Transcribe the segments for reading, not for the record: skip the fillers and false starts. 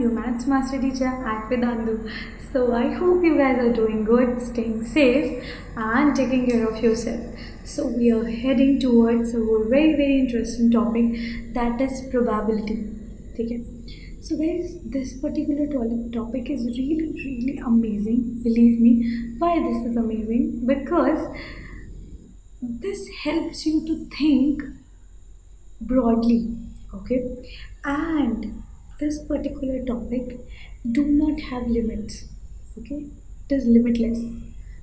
your Maths Master Teacher at Vedantu. So I hope you guys are doing good, staying safe, and taking care of yourself. So we are heading towards a very interesting topic, that is probability. Okay. So guys, this particular topic is really amazing. Believe me, why this is amazing? Because this helps you to think broadly, okay, and this particular topic do not have limits, okay, it is limitless.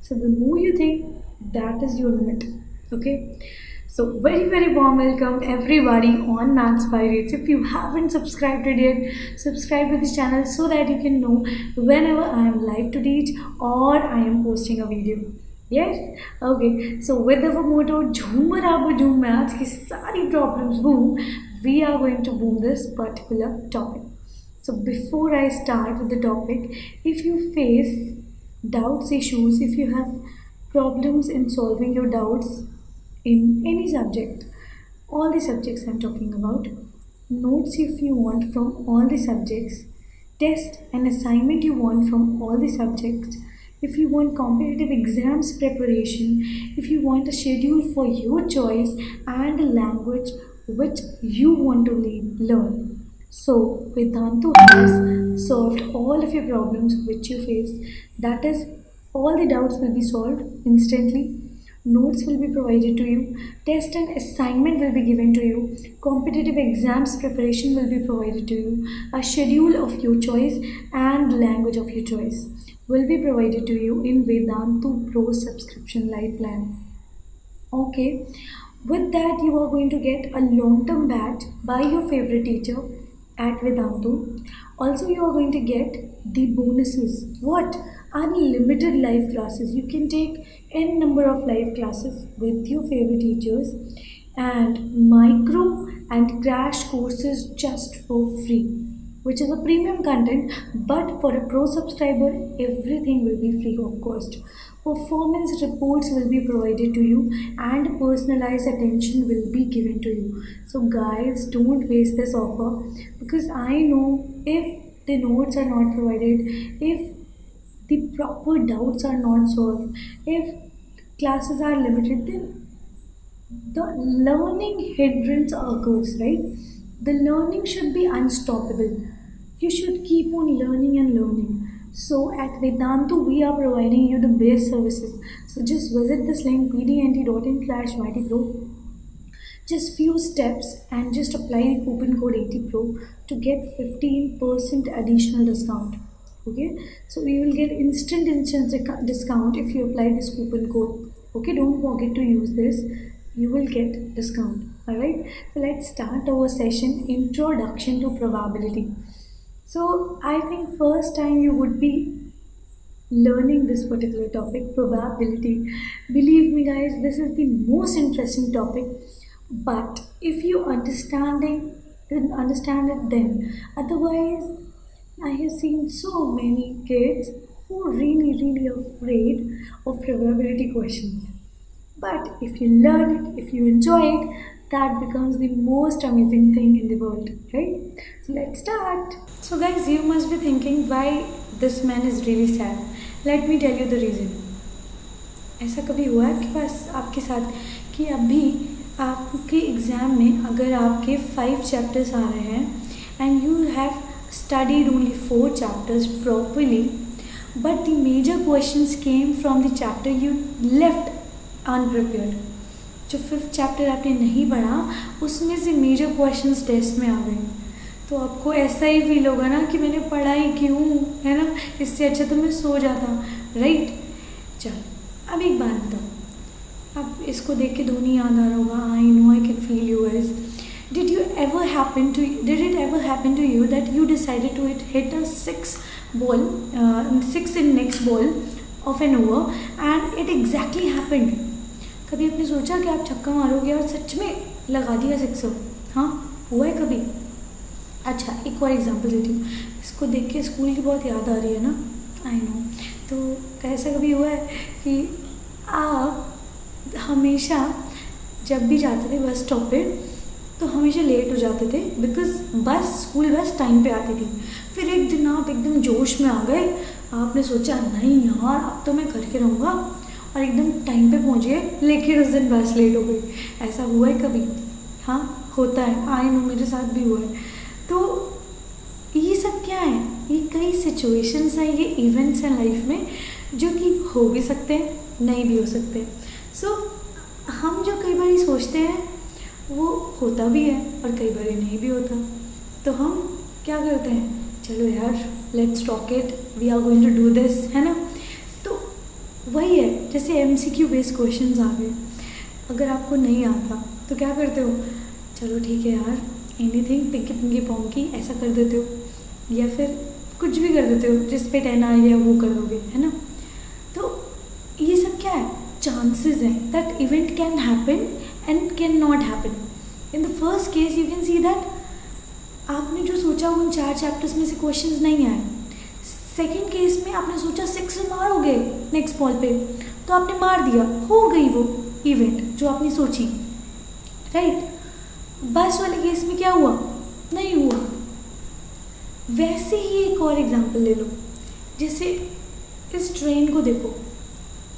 So the more you think, that is your limit, okay. So very warm welcome everybody on Maths Pirates. If you haven't subscribed it yet, subscribe to this channel so that you can know whenever I am live to teach or I am posting a video. Yes? Okay. So with our motto, Jhoom Barabar Jhoom Maths की सारी problems boom, we are going to boom this particular topic. So before I start with the topic, if you face doubts, issues, if you have problems in solving your doubts in any subject, all the subjects I'm talking about, notes if you want from all the subjects, test and assignment you want from all the subjects, if you want competitive exams preparation, if you want a schedule for your choice and a language which you want to learn. So Vedantu has solved all of your problems which you face. That is, all the doubts will be solved instantly. Notes will be provided to you, test and assignment will be given to you, competitive exams preparation will be provided to you, a schedule of your choice and language of your choice will be provided to you in Vedantu Pro subscription live plan. Okay, with that you are going to get a long-term batch by your favorite teacher at Vedantu. Also you are going to get the bonuses. What? Unlimited live classes. You can take n number of live classes with your favorite teachers and micro and crash courses just for free, which is a premium content, but for a pro subscriber everything will be free of cost. Performance reports will be provided to you and personalized attention will be given to you. So guys, don't waste this offer, because I know if the notes are not provided, if the proper doubts are not solved, if classes are limited, then the learning hindrance occurs, right? The learning should be unstoppable. You should keep on learning and learning. So at Vedantu, we are providing you the best services. So just visit this link pdnt.in/mightypro. Just few steps and just apply the coupon code 80pro to get 15% additional discount. Okay, so you will get instant discount if you apply this coupon code. Okay, don't forget to use this, you will get discount. Alright, so let's start our session, introduction to probability. So I think first time you would be learning this particular topic, probability. Believe me guys, this is the most interesting topic, but if you understand it then. Otherwise, I have seen so many kids who are really afraid of probability questions. But if you learn it, if you enjoy it, that becomes the most amazing thing in the world, right? So let's start. So guys, you must be thinking why this man is really sad. Let me tell you the reason. ऐसा कभी हुआ है आपके साथ कि अभी आपके exam में अगर आपके 5 चैप्टर्स आ रहे हैं and you have studied only 4 chapters properly, but the major questions came from the chapter you left unprepared. जो 5th चैप्टर आपने नहीं पढ़ा उसमें से मेजर क्वेश्चंस टेस्ट में आ गए, तो आपको ऐसा ही फील होगा ना कि मैंने पढ़ा ही क्यों, है ना, इससे अच्छा तो मैं सो जाता, राइट। चलो अब एक बात बताओ, अब इसको देख के धोनी याद आ रहा होगा, I know I can feel you guys. Did it ever happen to you that you decided to hit a 6 in next ball of an over and it exactly happened? कभी आपने सोचा कि आप छक्का मारोगे और सच में लगा दिया 6? हाँ, हुआ है कभी? अच्छा, एक और एग्जांपल देती हूँ. इसको देख के स्कूल की बहुत याद आ रही है ना, आई नो. तो ऐसा कभी हुआ है कि आप हमेशा जब भी जाते थे बस स्टॉप पे तो हमेशा लेट हो जाते थे बिकॉज स्कूल बस टाइम पे आती थी। फिर एक दिन आप एकदम जोश में आ गए, आपने सोचा नहीं यार अब तो मैं करके रहूँगा, और एकदम टाइम पे पहुँच गए, लेकिन उस दिन बस लेट हो गई। ऐसा हुआ है कभी? हाँ होता है, आई नो मेरे साथ भी हुआ है। तो ये सब क्या है, ये कई सिचुएशंस हैं, ये इवेंट्स हैं लाइफ में जो कि हो भी सकते हैं, नहीं भी हो सकते। सो हम जो कई बार सोचते हैं वो होता भी है और कई बार नहीं भी होता। तो हम क्या करते हैं, चलो यार let's talk it, we are going to do this, है ना। तो वही है, जैसे MCQ बेस्ड क्वेश्चंस आ गए, अगर आपको नहीं आता तो क्या करते हो, चलो ठीक है यार एनीथिंग पिंकी पिंकी पोंकी ऐसा कर देते हो, या फिर कुछ भी कर देते हो, जिस पे 10 आ गया वो कर दोगे, है ना। तो ये सब क्या है, चांसेस हैं that event can happen and can not happen. In the first case you can see that आपने जो सोचा उन 4 चैप्टर्स में से क्वेश्चंस नहीं आए। सेकेंड केस में आपने सोचा 6 मारोगे नेक्स्ट बॉल पे, तो आपने मार दिया, हो गई वो इवेंट जो आपने सोची, राइट। बस वाले केस में क्या हुआ, नहीं हुआ। वैसे ही एक और एग्जांपल ले लो, जैसे इस ट्रेन को देखो,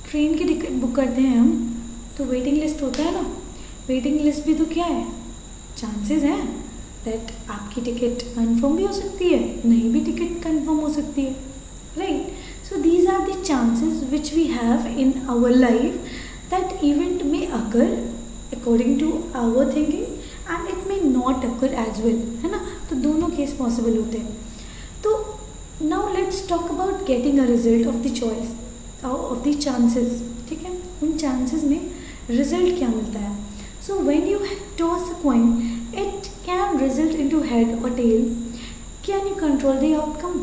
ट्रेन की टिकट बुक करते हैं हम तो वेटिंग लिस्ट होता है ना, वेटिंग लिस्ट भी तो क्या है, चांसेस हैं दैट आपकी टिकट कंफर्म भी हो सकती है, नहीं भी टिकट कंफर्म हो सकती है, right. So these are the chances which we have in our life that event में occur according to our thinking and it may not occur as well, है ना। तो दोनों केस पॉसिबल होते हैं। तो now let's talk about getting a result of the choice of the chances, ठीक है। उन चांसेस में रिजल्ट क्या मिलता है। So when you toss a coin it can result into head और tail, can you control the outcome.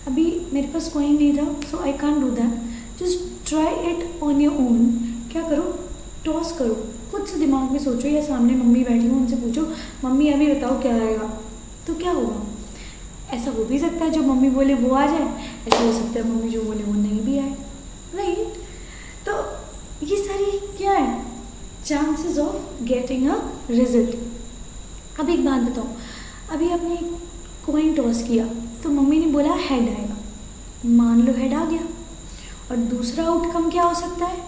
अभी मेरे पास कॉइन नहीं था, so I can't do that, just try it on your own. क्या करो, टॉस करो, खुद से दिमाग में सोचो, या सामने मम्मी बैठी हो उनसे पूछो मम्मी अभी बताओ क्या आएगा, तो क्या होगा। ऐसा हो भी सकता है जो मम्मी बोले वो आ जाए, ऐसा हो सकता है मम्मी जो बोले वो नहीं भी आए, राइट। तो ये सारी क्या है, chances of getting a result. अब एक बात बताओ, अभी आपने कॉइन टॉस किया तो मम्मी ने बोला हेड आएगा, मान लो हेड आ गया, और दूसरा आउटकम क्या हो सकता है,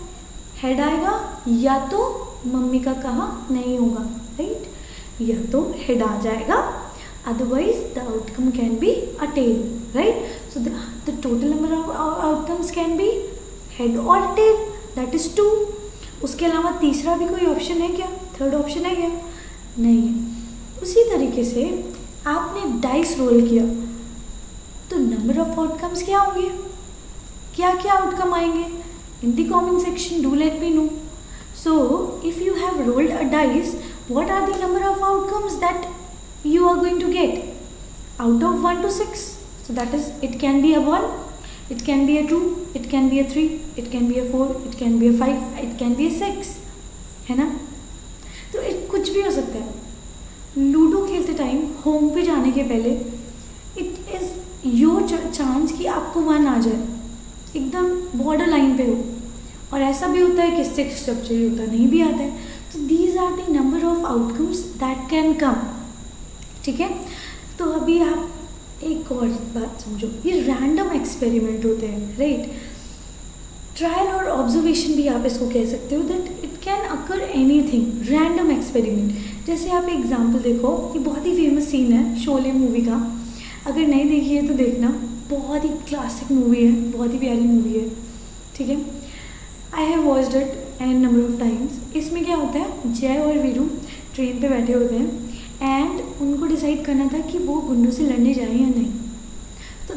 हेड आएगा या तो मम्मी का कहा नहीं होगा, राइट, या तो हेड आ जाएगा, otherwise the outcome can be a tail, right. So the total number of outcomes can be head और टेल, दैट इज 2। उसके अलावा तीसरा भी कोई ऑप्शन है क्या, थर्ड ऑप्शन है क्या, नहीं है। उसी तरीके से आपने डाइस रोल किया तो नंबर ऑफ आउटकम्स क्या होंगे, क्या क्या आउटकम आएंगे, in the comment section do let me know. So, if you have rolled a dice, what are the number of outcomes that you are going to get out of 1 to 6? So that is, it can be a 1, it can be a 2, it can be a 3, it can be a 4, it can be a 5, it can be a 6, है ना। तो कुछ भी हो सकता है। Ludo खेलते time home पे जाने के पहले इट इज़ योर चांस कि आपको 1 आ जाए, एकदम बॉर्डर लाइन पे हो, और ऐसा भी होता है कि 6 स्ट्रक्चर होता नहीं भी आता है। तो these are the number of outcomes that can come, ठीक है। तो अभी आप एक और बात समझो, ये रैंडम एक्सपेरिमेंट होते हैं, राइट। ट्रायल और ऑब्जर्वेशन भी आप इसको कह सकते हो, that it can occur anything, random experiment. जैसे आप एग्जाम्पल देखो, ये बहुत ही फेमस सीन है शोले मूवी का, अगर नहीं देखी है तो देखना, बहुत ही क्लासिक मूवी है, बहुत ही प्यारी मूवी है, ठीक है। I have watched it n number of times. इसमें क्या होता है, जय और वीरू ट्रेन पे बैठे होते हैं एंड उनको डिसाइड करना था कि वो गुंडों से लड़ने जाएं या नहीं। तो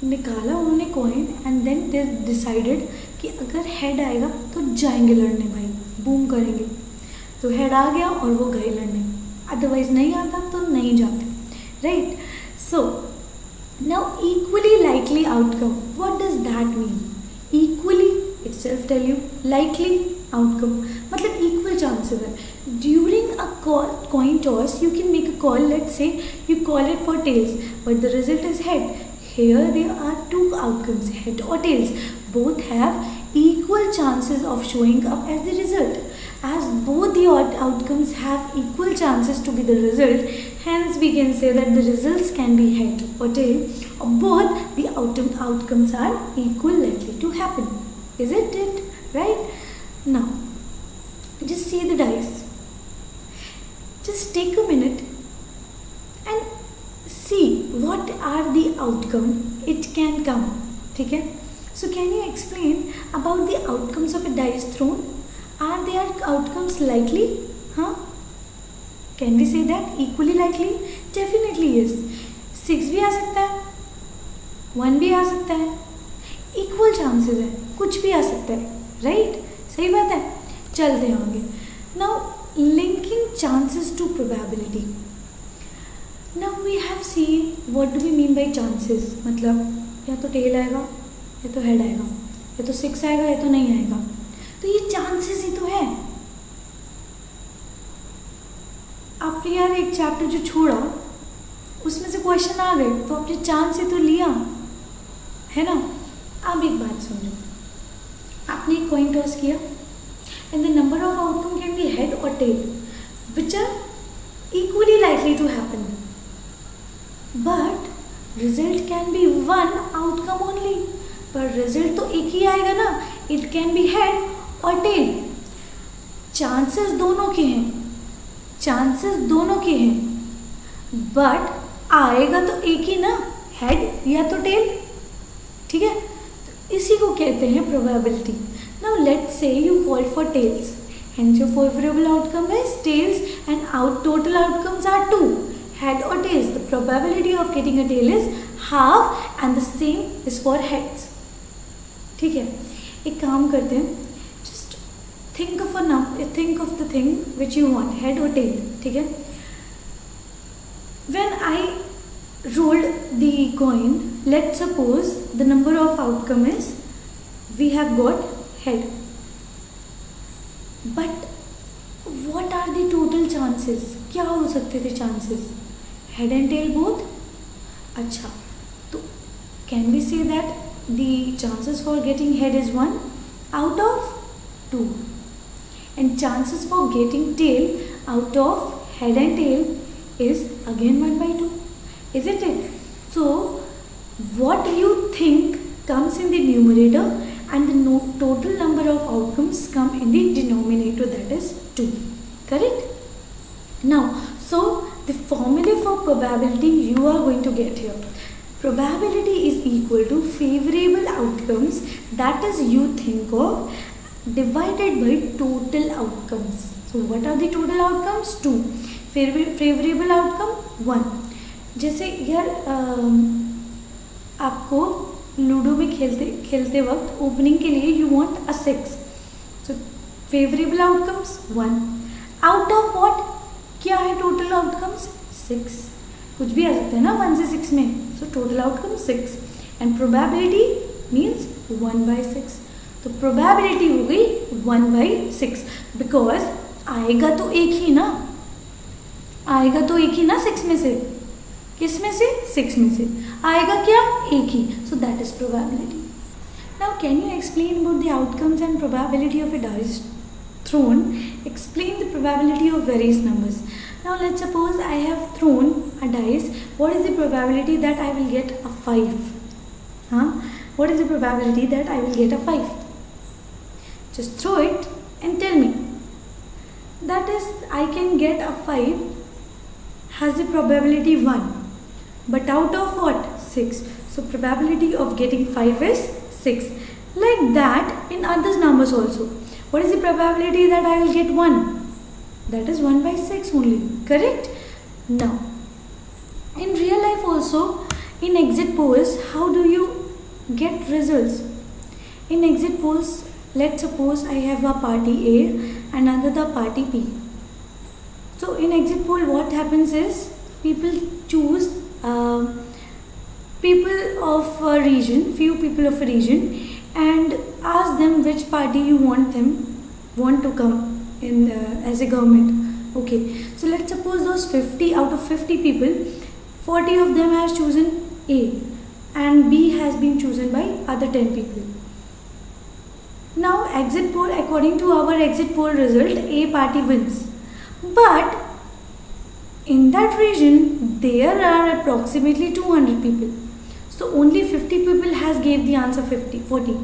निकाला उन्होंने coin and then they decided कि अगर हेड आएगा तो जाएंगे लड़ने, भाई बूम करेंगे। तो हेड आ गया और वो गए लड़ने, अदरवाइज नहीं आता तो नहीं जाते, right. So now equally likely outcome, what does that mean, equally itself tell you, likely outcome मतलब equal chances है। During a coin toss you can make a call, let's say you call it for tails but the result is head. Here there are 2 outcomes, head or tails, both have equal chances of showing up as the result. As both the outcomes have equal chances to be the result, hence we can say that the results can be head or tail, or both the outcomes are equal likely to happen. Isn't it? Right? Now, just see the dice. Just take a minute and see what are the outcome it can come. ठीक है? So can you explain about the outcomes of a dice thrown? Are their outcomes likely? Huh? Can we say that equally likely? Definitely yes. 6 भी आ सकता है, 1 भी आ सकता है, equal chances है, कुछ भी आ सकता है, right? सही बात है. चलते हैं आगे. Now linking chances to probability. Now we have seen what do we mean by chances. मतलब या तो tail आएगा या तो head आएगा, या तो 6 आएगा या तो नहीं आएगा. तो ये chances ही तो है. आपने यार एक चैप्टर जो छोड़ा उसमें से क्वेश्चन आ गए तो आपने चांस ही तो लिया है ना. अब एक बात समझो, आपने एक कॉइन टॉस किया and the number of outcome can be head or tail, which are equally likely to happen, but result can be one outcome only. पर result तो एक ही आएगा ना. It can be head or tail. chances दोनों के हैं, chances दोनों के हैं, but आएगा तो एक ही ना, head या तो tail. ठीक है, तो इसी को कहते हैं probability. Now let's say you called for tails, hence your favorable outcome is tails and total outcomes are 2, head or tails. The probability of getting a tail is half and the same is for heads. ठीक है, एक काम करते हैं, just think of the thing which you want, head or tail. ठीक है, when I rolled the coin, let's suppose the number of outcome is we have got head, but what are the total chances? क्या हो सकते थे chances? Head and tail both? अच्छा, तो can we say that the chances for getting head is 1 out of 2 and chances for getting tail out of head and tail is again 1 by 2, isn't it? So what you think comes in the numerator and the total number of outcomes come in the denominator, that is 2. Correct? Now, so the formula for probability you are going to get here. Probability is equal to favorable outcomes, that is you think of, divided by total outcomes. So what are the total outcomes? 2. Favorable outcome 1. जैसे यार आपको ludo में खेलते वक्त opening के लिए you want a 6, so favourable outcomes 1 out of what, क्या है टोटल आउटकम्स 6, कुछ भी आ सकता है ना 1 से 6 में, so total outcome 6 and probability means 1 by 6. तो प्रोबेबिलिटी हो गई 1 by 6 बिकॉज आएगा तो एक ही ना, आएगा तो एक ही ना 6 में से, किस में से 6 में से आएगा क्या, एक ही. So that is probability. Now can you explain about the outcomes and probability of a dice thrown. Explain the probability of various numbers. Now let's suppose I have thrown a dice. What is the probability that I will get a 5? हाँ, what is the probability that I will get a 5? Just throw it and tell me. That is I can get a 5 has the probability 1, but out of what, 6. So probability of getting 5 is 6. Like that in other numbers also. What is the probability that I will get 1? That is 1 by 6 only. Correct? Now in real life also, in exit polls, how do you get results? In exit polls, let's suppose I have a party A and another party B. So in exit poll what happens is people choose people of a region, few people of a region, and ask them which party you want to come in as a government. Okay, so let's suppose those 50 out of 50 people, 40 of them has chosen A and B has been chosen by other 10 people. Now, exit poll, according to our exit poll result, A party wins. But in that region, there are approximately 200 people. So only 50 people has gave the answer 40,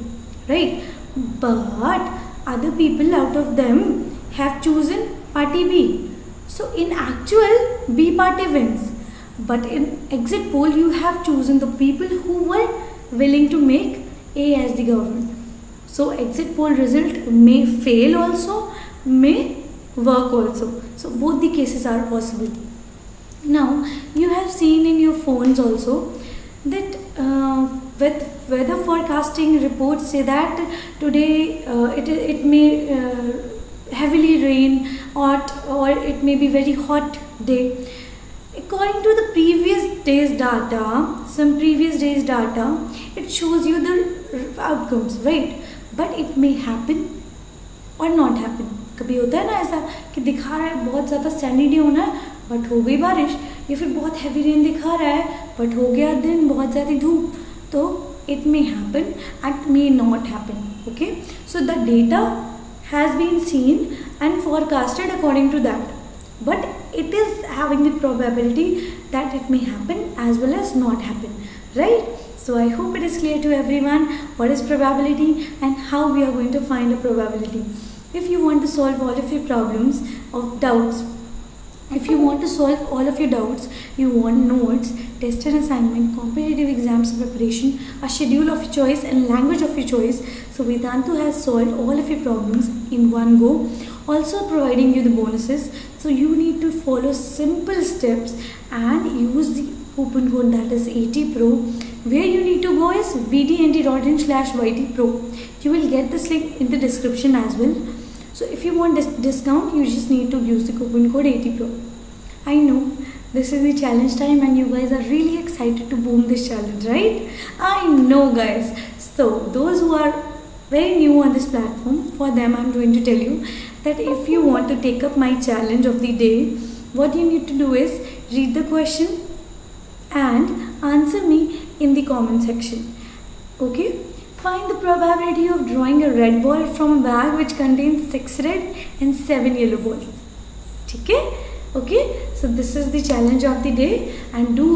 right? But other people out of them have chosen party B. So in actual, B party wins. But in exit poll, you have chosen the people who were willing to make A as the government. So exit poll result may fail also, may work also. So both the cases are possible. Now you have seen in your phones also that with weather forecasting reports say that today it may heavily rain, or it may be very hot day. According to the previous day's data, some previous days data, it shows you the outcomes, right? But it may happen और not happen. कभी होता है ना ऐसा कि दिखा रहा है बहुत ज़्यादा सैनी डे होना है बट हो गई बारिश, या फिर बहुत हैवी रेन दिखा रहा है बट हो गया दिन बहुत ज़्यादा धूप. तो it may happen and may not happen. Okay, so the data has been seen and forecasted according to that, but it is having the probability that it may happen as well as not happen, right? So I hope it is clear to everyone what is probability and how we are going to find a probability. If you want to solve all of your problems of doubts, if you want to solve all of your doubts, you want notes, test and assignment, competitive exams preparation, a schedule of your choice and language of your choice, so Vedantu has solved all of your problems in one go, also providing you the bonuses. So you need to follow simple steps and use the coupon code, that is ATPRO. Where you need to go is vdnt.in/ytpro. You will get this link in the description as well. So if you want this discount, you just need to use the coupon code ATPRO. I know this is the challenge time and you guys are really excited to boom this challenge, right? I know, guys. So those who are very new on this platform, for them I'm going to tell you that if you want to take up my challenge of the day, what you need to do is read the question and answer me in the comment section. Okay, find the probability of drawing a red ball from a bag which contains 6 red and 7 yellow balls. Okay, okay, so this is the challenge of the day, and do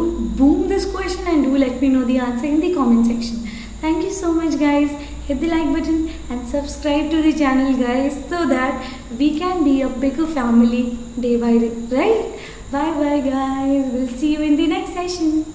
boom this question and do let me know the answer in the comment section. Thank you so much, guys. Hit the like button and subscribe to the channel, guys, so that we can be a bigger family day by day, right? Bye bye, guys. We'll see you in the next session.